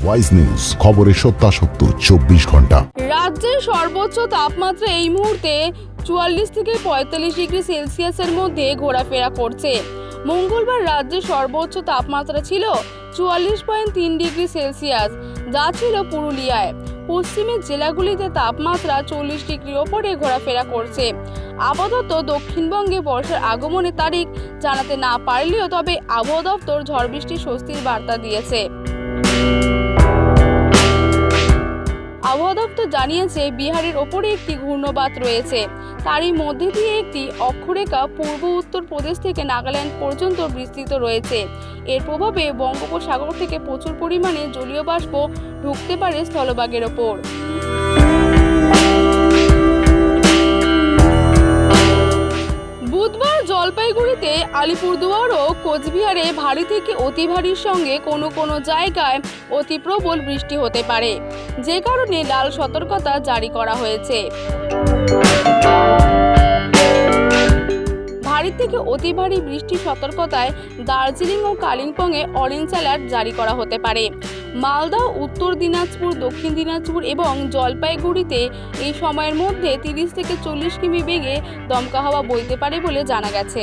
Wise news, খবরের সত্যাসত্য 24 ঘন্টা। রাজ্যের সর্বোচ্চ তাপমাত্রা এই মুহূর্তে 44 থেকে 45 ডিগ্রি সেলসিয়াসের মধ্যে ঘোরাফেরা করছে। মঙ্গলবার রাজ্যের সর্বোচ্চ তাপমাত্রা ছিল 44.3 ডিগ্রি সেলসিয়াস, যা ছিল পুরুলিয়ায়। পশ্চিমের জেলাগুলিতে তাপমাত্রা 40 ডিগ্রির ওপরে ঘোরাফেরা করছে। আপাতত দক্ষিণবঙ্গে বর্ষার আগমনের তারিখ জানাতে না পারলেও তবে আবহাওয়া দপ্তর ঝড় বৃষ্টির স্বস্তির বার্তা দিয়েছে। আবহাওয়া দপ্তর জানিয়েছে, বিহারের ওপরে একটি ঘূর্ণবাত রয়েছে। তারই মধ্যে দিয়ে একটি অক্ষরেখা পূর্ব উত্তর প্রদেশ থেকে নাগাল্যান্ড পর্যন্ত বিস্তৃত রয়েছে। এর প্রভাবে বঙ্গোপসাগর থেকে প্রচুর পরিমাণে জলীয় বাষ্প ঢুকতে পারে স্থলভাগের ওপর। বুধবার জলপাইগুড়িতে, আলিপুরদুয়ার ও কোচবিহারে ভারী থেকে অতি ভারীর সঙ্গে কোনো জায়গায় অতি প্রবল বৃষ্টি হতে পারে, যে কারণে লাল সতর্কতা জারি করা হয়েছে। ভারী থেকে অতি ভারী বৃষ্টির সতর্কতায় দার্জিলিং ও কালিম্পংয়ে অরেঞ্জ অ্যালার্ট জারি করা হতে পারে। মালদা, উত্তর দিনাজপুর, দক্ষিণ দিনাজপুর এবং জলপাইগুড়িতে এই সময়ের মধ্যে 30 থেকে 40 কিমি বেগে দমকা হাওয়া বইতে পারে বলে জানা গেছে।